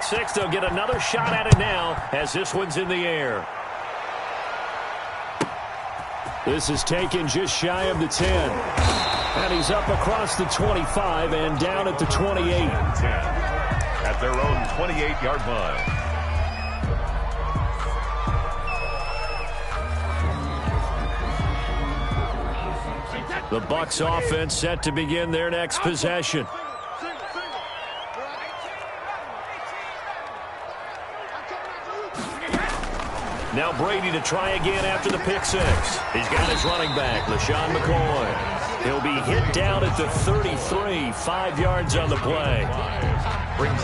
6, they'll get another shot at it now as this one's in the air. This is taken just shy of the 10. And he's up across the 25 and down at the 28. 10 at their own 28-yard line. The Bucs offense set to begin their next possession. Now Brady to try again after the pick 6. He's got his running back, LaShawn McCoy. He'll be hit down at the 33, 5 yards on the play.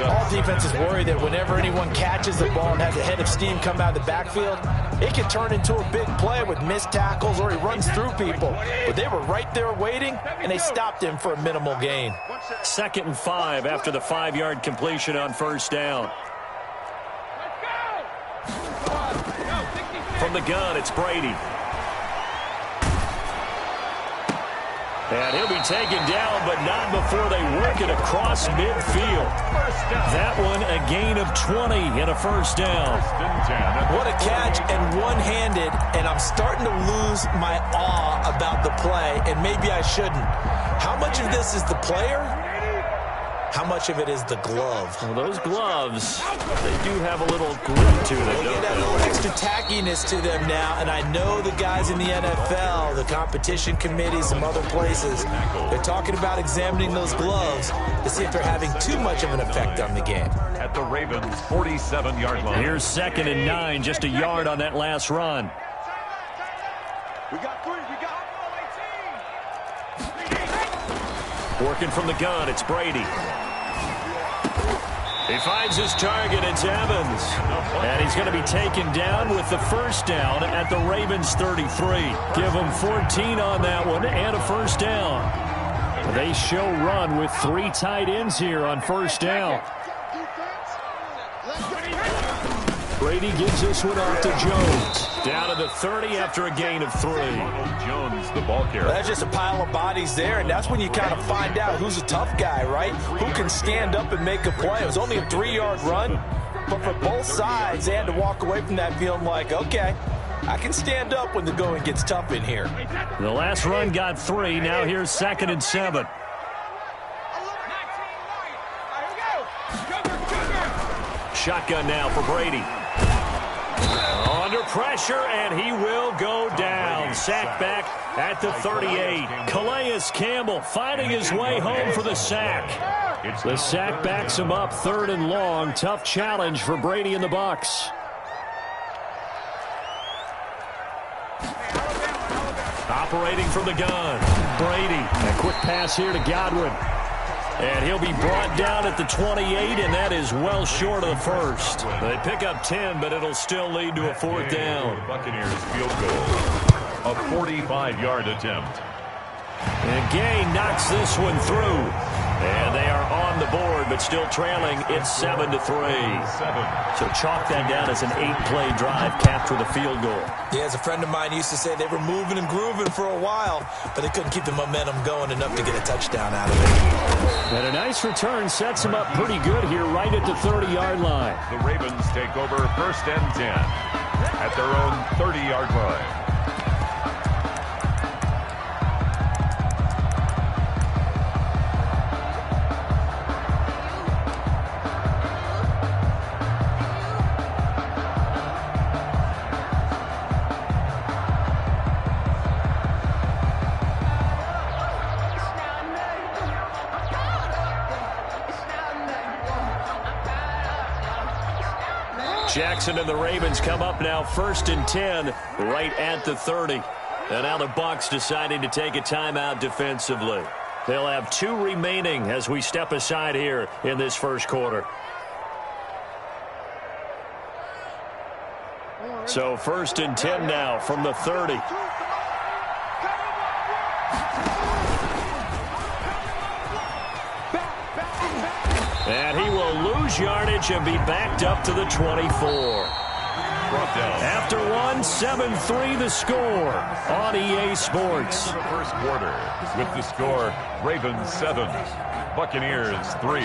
All defenses worry that whenever anyone catches the ball and has a head of steam come out of the backfield, it can turn into a big play with missed tackles or he runs through people. But they were right there waiting, and they stopped him for a minimal gain. 2nd and 5 after the 5-yard completion on first down. From the gun, it's Brady. And he'll be taken down, but not before they work it across midfield. That one, a gain of 20 and a first down. What a catch and one-handed, and I'm starting to lose my awe about the play, and maybe I shouldn't. How much of this is the player? How much of it is the glove? Well, those gloves, they do have a little grit to them, They get that little extra tackiness to them now, and I know the guys in the NFL, the competition committees, some other places, they're talking about examining those gloves to see if they're having too much of an effect on the game. At the Ravens' 47-yard line. Here's 2nd and 9, just a yard on that last run. We got 3, Working from the gun, it's Brady. He finds his target, it's Evans. And he's going to be taken down with the first down at the Ravens' 33. Give him 14 on that one and a first down. They show run with 3 tight ends here on first down. Brady gives this one off to Jones. Down to the 30 after a gain of 3. Jones, the ball carrier. That's just a pile of bodies there, and that's when you kind of find out who's a tough guy, right? Who can stand up and make a play. It was only a 3-yard run, but for both sides, they had to walk away from that feeling like, okay, I can stand up when the going gets tough in here. The last run got 3. Now here's 2nd and 7. Shotgun now for Brady. Under pressure, and he will go down. Sack back at the 38. Calais Campbell finding his way home for the sack. The sack backs him up 3rd and long. Tough challenge for Brady and the Bucs. Operating from the gun, Brady. A quick pass here to Godwin. And he'll be brought down at the 28, and that is well short of the first. They pick up 10, but it'll still lead to a 4th down. Buccaneers field goal. A 45-yard attempt. And Gay knocks this one through. And they are on the board, but still trailing. It's 7-3. So chalk that down as an 8-play drive capped with a field goal. Yeah, as a friend of mine used to say, they were moving and grooving for a while, but they couldn't keep the momentum going enough to get a touchdown out of it. And a nice return sets them up pretty good here right at the 30-yard line. The Ravens take over 1st and 10 at their own 30-yard line. Jackson and the Ravens come up now 1st and 10 right at the 30. And now the Bucs deciding to take a timeout defensively. They'll have 2 remaining as we step aside here in this first quarter. So 1st and 10 now from the 30. And he will lose yardage and be backed up to the 24. After one, 7-3 the score on EA Sports. The first quarter with the score, Ravens 7, Buccaneers 3.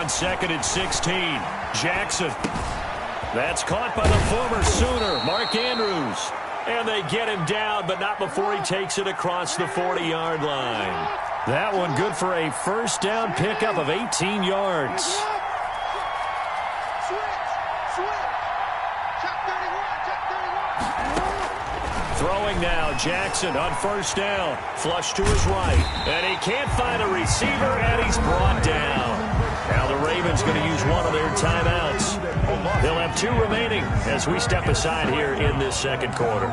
on 2nd and 16. Jackson. That's caught by the former Sooner, Mark Andrews. And they get him down, but not before he takes it across the 40-yard line. That one good for a first down pickup of 18 yards. Throwing now, Jackson on first down. Flush to his right. And he can't find a receiver, and he's brought down. Now the Ravens going to use one of their timeouts. They'll have 2 remaining as we step aside here in this second quarter.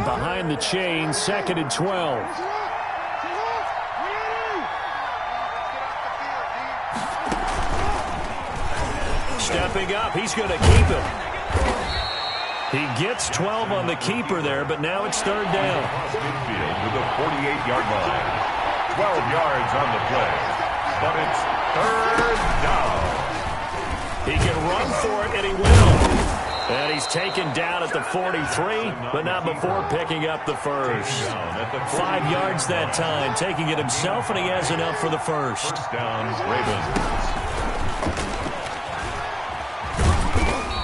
Behind the chain, 2nd and 12. Stepping up, he's going to keep him. He gets 12 on the keeper there, but now it's 3rd down. Midfield with a 48-yard line. 12 yards on the play, but it's 3rd down. He can run for it, and he will. And he's taken down at the 43, but not before picking up the first. 5 yards that time, taking it himself, and he has enough for the first. First down, Ravens.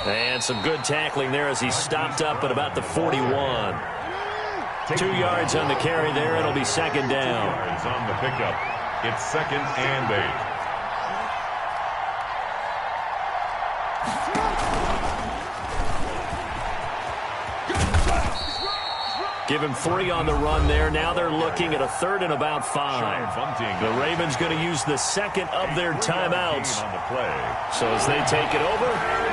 And some good tackling there as he stopped up at about the 41. 2 yards on the carry there. It'll be 2nd down. 2 yards on the pickup. It's 2nd and 8. Give him 3 on the run there. Now they're looking at a 3rd and about 5. The Ravens going to use the 2nd of their timeouts. So as they take it over,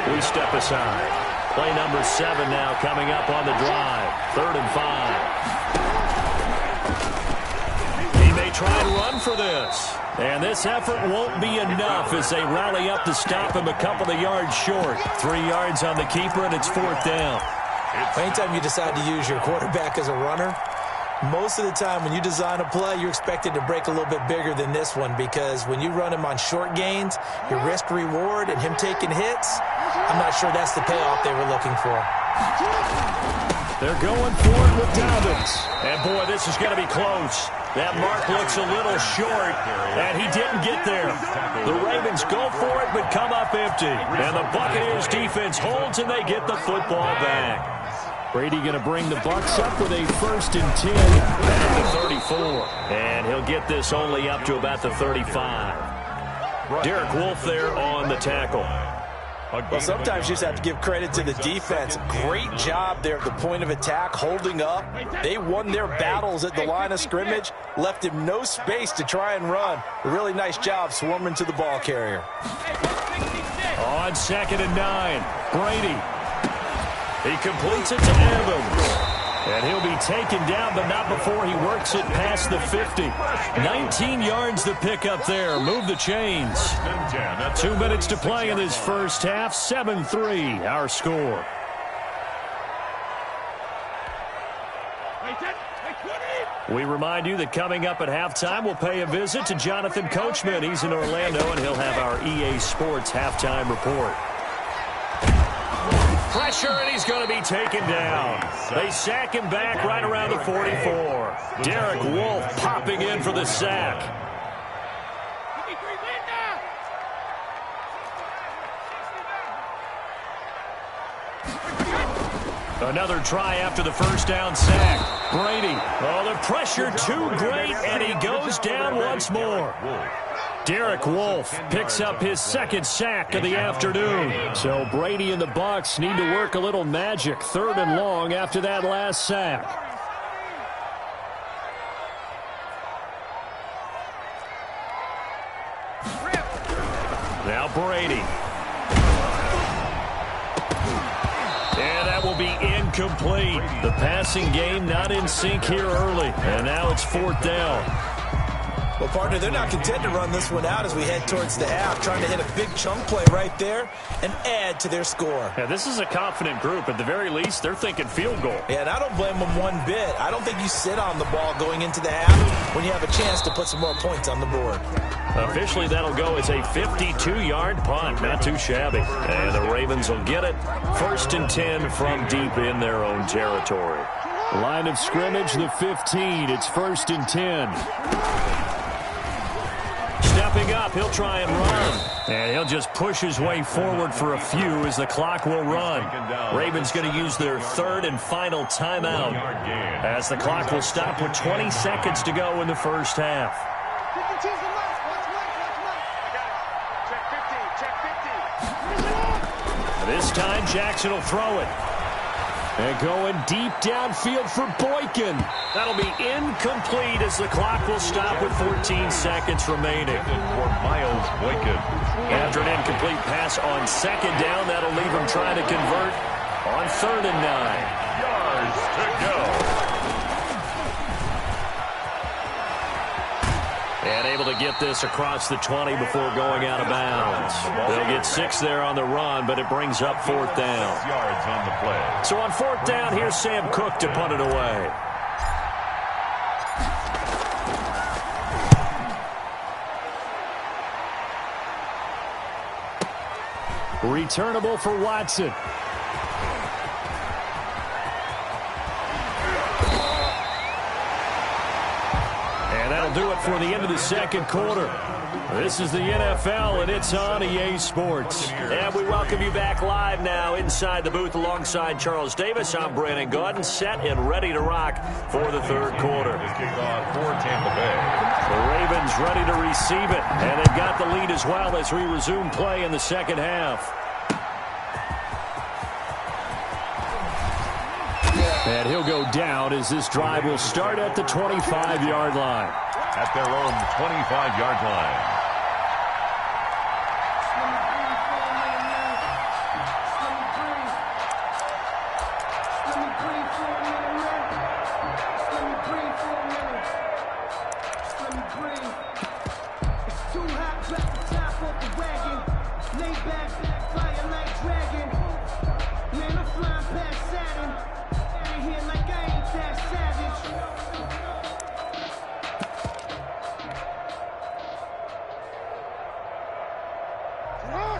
we step aside. Play number 7 now coming up on the drive. 3rd and 5. He may try and run for this. And this effort won't be enough as they rally up to stop him a couple of yards short. 3 yards on the keeper, and it's 4th down. Anytime you decide to use your quarterback as a runner, most of the time when you design a play, you're expected to break a little bit bigger than this one, because when you run him on short gains, your risk-reward and him taking hits, I'm not sure that's the payoff they were looking for. They're going for it with Dobbins. And, boy, this is going to be close. That mark looks a little short, and he didn't get there. The Ravens go for it but come up empty. And the Buccaneers defense holds, and they get the football back. Brady going to bring the Bucs up with a 1st and 10 at the 34. And he'll get this only up to about the 35. Derek Wolfe there on the tackle. Well, sometimes you just have to give credit to the defense. Great job there at the point of attack, holding up. They won their battles at the line of scrimmage, left him no space to try and run. A really nice job swarming to the ball carrier. On 2nd and 9, Brady. He completes it to Evans. And he'll be taken down, but not before he works it past the 50. 19 yards the pickup there. Move the chains. 2 minutes to play in this first half. 7-3 our score. We remind you that coming up at halftime, we'll pay a visit to Jonathan Coachman. He's in Orlando, and he'll have our EA Sports halftime report. Pressure, and he's going to be taken down. They sack him back right around the 44. Derek Wolfe popping in for the sack. Another try after the first down sack. Brady. Oh, the pressure too great, and he goes down once more. Derek Wolfe picks up his 2nd sack of the afternoon. So Brady and the Bucs need to work a little magic. 3rd and long after that last sack. Now Brady. And that will be incomplete. The passing game not in sync here early. And now it's 4th down. Well, partner, they're not content to run this one out as we head towards the half, trying to hit a big chunk play right there and add to their score. Yeah, this is a confident group. At the very least, they're thinking field goal. Yeah, and I don't blame them one bit. I don't think you sit on the ball going into the half when you have a chance to put some more points on the board. Officially, that'll go as a 52-yard punt. Not too shabby. And the Ravens will get it. 1st and 10 from deep in their own territory. Line of scrimmage, the 15. It's 1st and 10. Stepping up, he'll try and run. And he'll just push his way forward for a few as the clock will run. Ravens going to use their 3rd and final timeout as the clock will stop with 20 seconds to go in the first half. This time, Jackson will throw it. And going deep downfield for Boykin. That'll be incomplete as the clock will stop with 14 seconds remaining. For Miles Boykin. After an incomplete pass on 2nd down, that'll leave him trying to convert on 3rd and 9. Yards to go. And able to get this across the 20 before going out of bounds. They'll get 6 there on the run, but it brings up 4th down. 6 yards on the play. So on 4th down, here's Sam Cook to punt it away. Returnable for Watson. And that'll do it for the end of the 2nd quarter. This is the NFL, and it's on EA Sports. And we welcome you back live now inside the booth alongside Charles Davis. I'm Brandon Gaudin, set and ready to rock for the 3rd quarter. This kickoff for Tampa Bay. The Ravens ready to receive it, and they've got the lead as well as we resume play in the 2nd half. And he'll go down as this drive will start at the 25-yard line. At their own 25-yard line.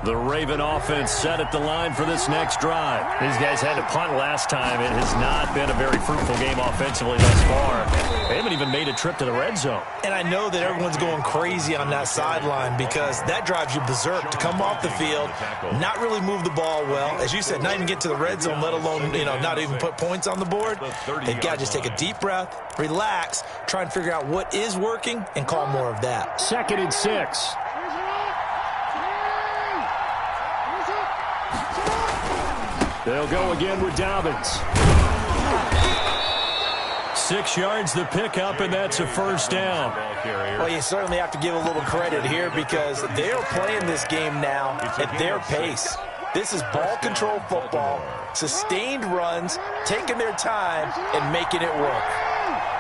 The Raven offense set at the line for this next drive. These guys had to punt last time. It has not been a very fruitful game offensively thus far. They haven't even made a trip to the red zone. And I know that everyone's going crazy on that sideline because that drives you berserk to come off the field, not really move the ball well. As you said, not even get to the red zone, let alone, not even put points on the board. They've got to just take a deep breath, relax, try and figure out what is working, and call more of that. 2nd and 6. They'll go again with Dobbins. 6 yards the pickup, and that's a 1st down. Well, you certainly have to give a little credit here because they are playing this game now at their pace. This is ball control football, sustained runs, taking their time, and making it work.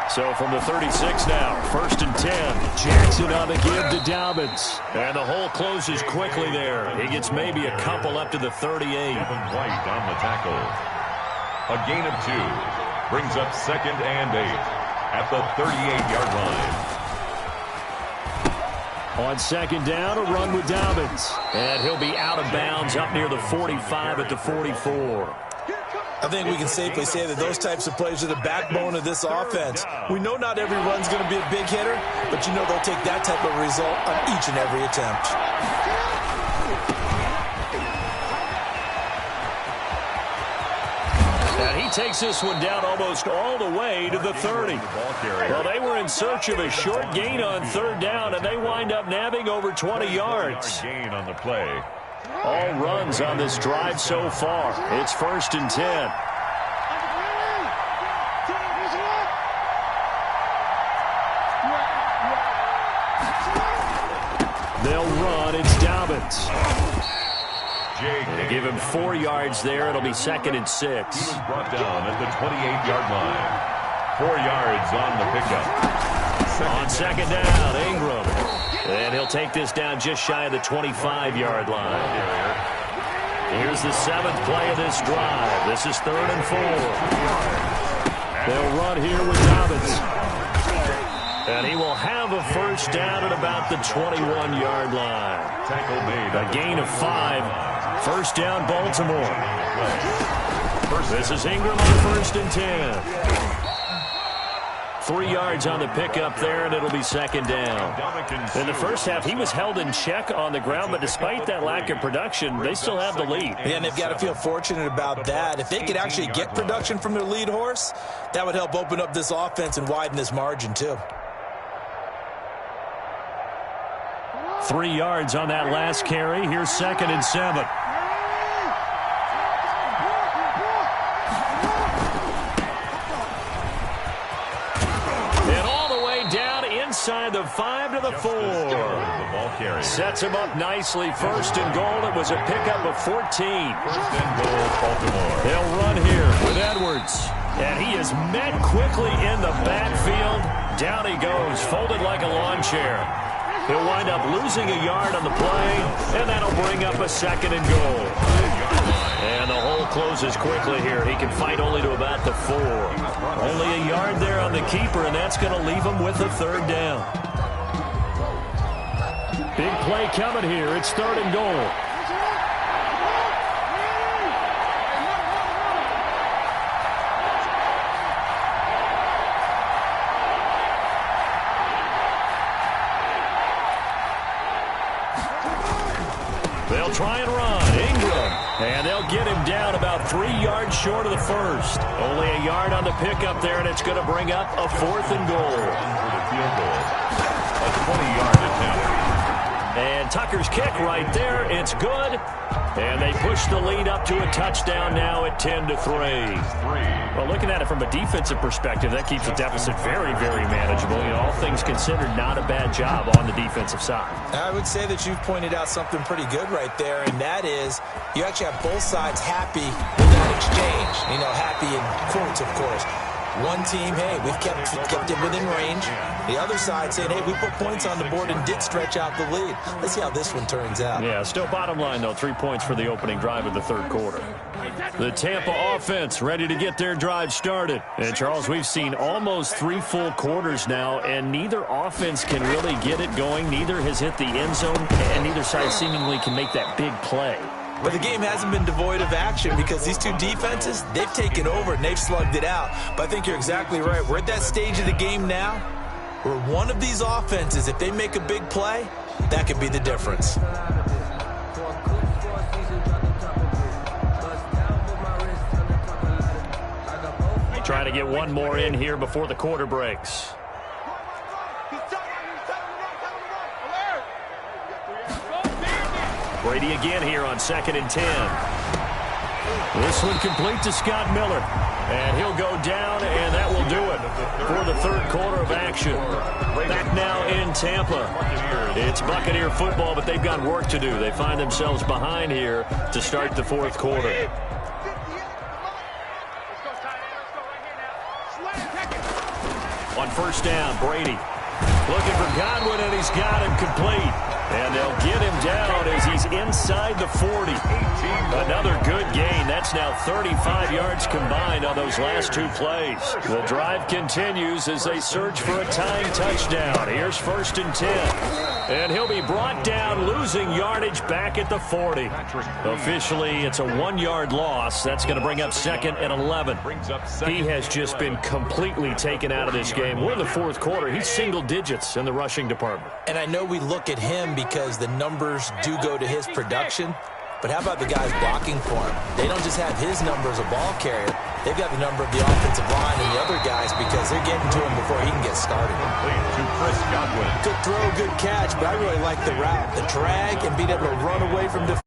So from the 36 now, 1st and 10. Jackson on the give to Dobbins. And the hole closes quickly there. He gets maybe a couple up to the 38. Kevin White on the tackle. A gain of 2. Brings up 2nd and 8 at the 38-yard line. On 2nd down, a run with Dobbins. And he'll be out of bounds up near the 45 at the 44. I think we can safely say that those types of plays are the backbone of this offense. We know not every run's going to be a big hitter, but you know they'll take that type of result on each and every attempt. And he takes this one down almost all the way to the 30. Well, they were in search of a short gain on 3rd down, and they wind up nabbing over 20 yards. Gain on the play. All runs on this drive so far. It's 1st and 10. They'll run. It's Dobbins. They give him 4 yards there. It'll be 2nd and 6. He was brought down at the 28-yard line. 4 yards on the pickup. On 2nd down, Ingram. And he'll take this down just shy of the 25-yard line. Here's the 7th play of this drive. This is 3rd and 4. They'll run here with Dobbins. And he will have a first down at about the 21-yard line. Tackle made. A gain of 5. First down, Baltimore. This is Ingram on first and 10. 3 yards on the pickup there, and it'll be second down. In the first half, he was held in check on the ground, but despite that lack of production, they still have the lead. Yeah, and they've got to feel fortunate about that. If they could actually get production from their lead horse, that would help open up this offense and widen this margin, too. 3 yards on that last carry. Here's second and 7. Inside the 5 to the 4. Sets him up nicely. First and goal. It was a pickup of 14. First and goal, Baltimore. They'll run here with Edwards. And he is met quickly in the backfield. Down he goes, folded like a lawn chair. He'll wind up losing a yard on the play, and that'll bring up a second and goal. And the hole closes quickly here. He can fight only to about the 4. Only a yard there on the keeper, and that's going to leave him with a third down. Big play coming here. It's third and goal. They'll try and run. Ingram. And they'll get him down about 3 yards short of the first. Only a yard on the pickup there, and it's going to bring up a fourth and goal. For the field goal. A 20-yard attempt. And Tucker's kick right there. It's good. And they push the lead up to a touchdown now at 10-3. Well, looking at it from a defensive perspective, that keeps the deficit very, very manageable. You know, all things considered, not a bad job on the defensive side. I would say that you've pointed out something pretty good right there, and that is you actually have both sides happy with that exchange. You know, happy in quotes, of course. One team, hey, we've kept it within range. The other side saying, hey, we put points on the board and did stretch out the lead. Let's see how this one turns out. Yeah, still bottom line, though, 3 points for the opening drive of the third quarter. The Tampa offense ready to get their drive started. And, Charles, we've seen almost 3 full quarters now, and neither offense can really get it going. Neither has hit the end zone, and neither side seemingly can make that big play. But the game hasn't been devoid of action because these two defenses, they've taken over and they've slugged it out. But I think you're exactly right. We're at that stage of the game now where one of these offenses, if they make a big play, that could be the difference. Trying to get one more in here before the quarter breaks. Brady again here on second and 10. This one complete to Scott Miller. And he'll go down, and that will do it for the third quarter of action. Back now in Tampa. It's Buccaneer football, but they've got work to do. They find themselves behind here to start the fourth quarter. On first down, Brady looking for Godwin, and he's got him complete. And they'll get him down as he's inside the 40. Another good gain. That's now 35 yards combined on those last 2 plays. The drive continues as they search for a tying touchdown. Here's first and 10. And he'll be brought down, losing yardage back at the 40. Officially, it's a 1-yard loss. That's going to bring up second and 11. He has just been completely taken out of this game. We're in the fourth quarter. He's single digits in the rushing department. And I know we look at him because the numbers do go to his production. But how about the guys blocking for him? They don't just have his number as a ball carrier. They've got the number of the offensive line and the other guys because they're getting to him before he can get started. Good throw, good catch, but I really like the route, the drag, and being able to run away from defense.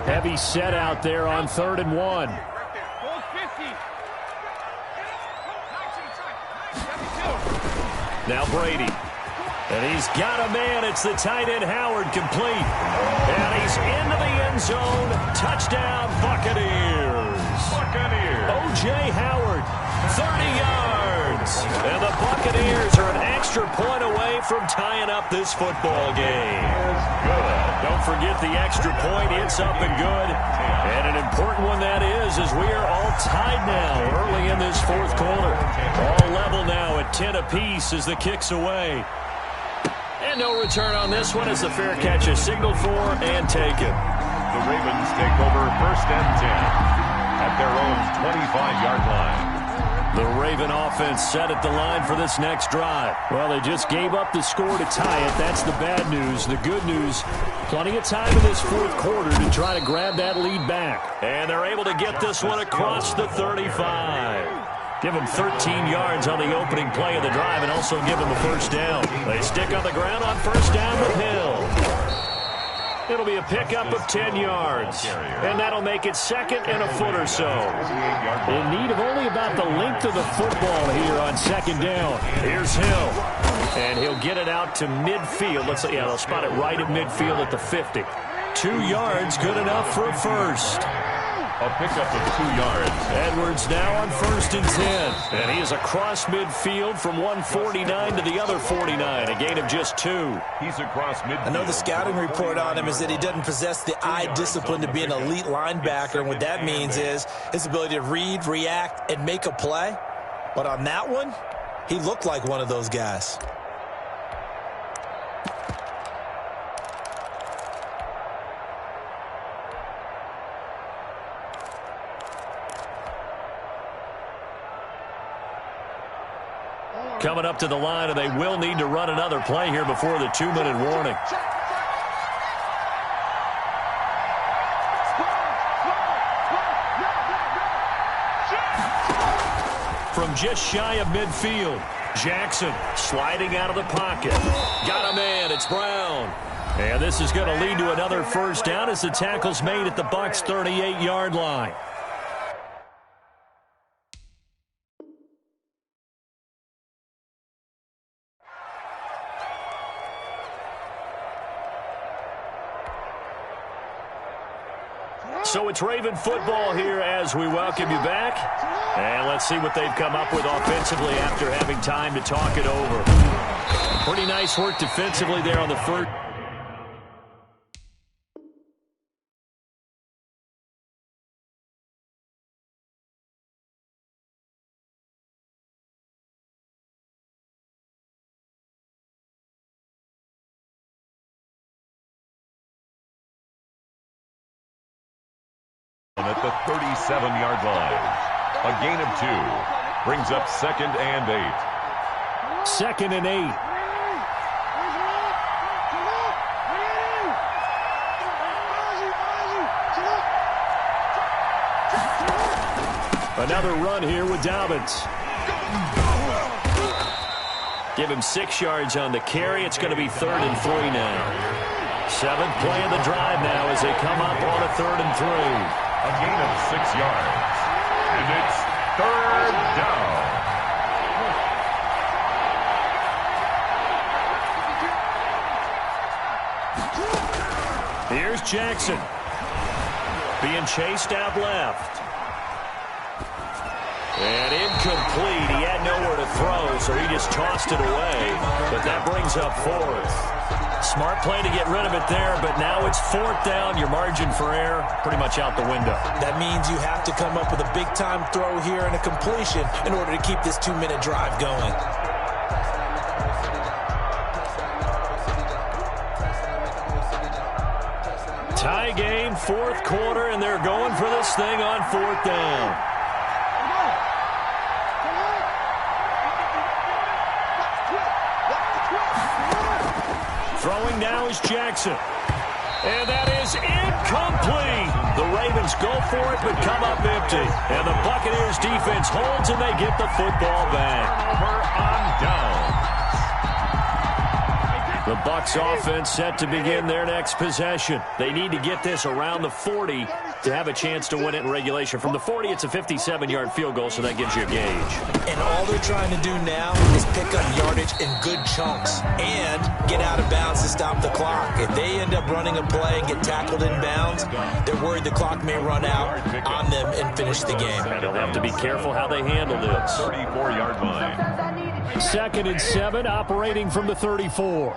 Heavy set out there on 3rd and 1. Now Brady. And he's got a man. It's the tight end Howard complete. And he's into the end zone. Touchdown Buccaneers. O.J. Howard, 30 yards. yards. And the Buccaneers are an extra point away from tying up this football game. Good. Don't forget the extra point. It's up and good. And an important one that is, as we are all tied now early in this fourth quarter. All level now at 10 apiece as the kick's away. And no return on this one as the fair catch is signaled for and taken. The Ravens take over 1st and 10 at their own 25-yard line. The Raven offense set at the line for this next drive. Well, they just gave up the score to tie it. That's the bad news. The good news, plenty of time in this fourth quarter to try to grab that lead back. And they're able to get this one across the 35. Give them 13 yards on the opening play of the drive and also give them a first down. They stick on the ground on first down with Hill. It'll be a pickup of 10 yards. And that'll make it second and a foot or so. In need of only about the length of the football here on second down. Here's Hill. And he'll get it out to midfield. They'll spot it right at midfield at the 50. 2 yards, good enough for a first. A pickup of 2 yards. Edwards now on 1st and 10. And he is across midfield from one 49 to the other 49. A gain of just 2. He's across midfield. I know the scouting report on him is that he doesn't possess the eye discipline to be an elite linebacker. And what that means is his ability to read, react, and make a play. But on that one, he looked like one of those guys. Coming up to the line, and they will need to run another play here before the 2-minute warning. From just shy of midfield, Jackson sliding out of the pocket. Got a man, it's Brown. And this is going to lead to another first down as the tackle's made at the Bucs' 38-yard line. So it's Raven football here as we welcome you back. And let's see what they've come up with offensively after having time to talk it over. Pretty nice work defensively there on the first. At the 37-yard line. A gain of 2. Brings up 2nd and 8. 2nd and 8. Another run here with Dobbins. Give him 6 yards on the carry. It's going to be 3rd and 3 now. 7th play of the drive now as they come up on a 3rd and 3. A gain of 6 yards. And it's 3rd down. Here's Jackson. Being chased out left. And incomplete. He had nowhere to throw, so he just tossed it away. But that brings up 4th. Smart play to get rid of it there, but now it's 4th down. Your margin for error pretty much out the window. That means you have to come up with a big-time throw here and a completion in order to keep this 2-minute drive going. Tie game, 4th quarter, and they're going for this thing on 4th down. Throwing now is Jackson. And that is incomplete. The Ravens go for it, but come up empty. And the Buccaneers defense holds, and they get the football back. Over on down. The Bucs offense set to begin their next possession. They need to get this around the 40 to have a chance to win it in regulation. From the 40, it's a 57-yard field goal, so that gives you a gauge. And all they're trying to do now is pick up yardage in good chunks and get out of bounds to stop the clock. If they end up running a play and get tackled in bounds, they're worried the clock may run out on them and finish the game. And they'll have to be careful how they handle this. 34-yard line. 2nd and 7, operating from the 34.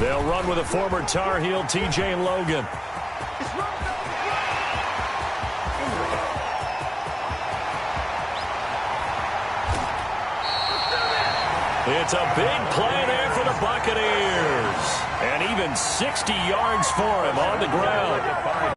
They'll run with a former Tar Heel, T.J. Logan. It's a big play there for the Buccaneers. And even 60 yards for him on the ground.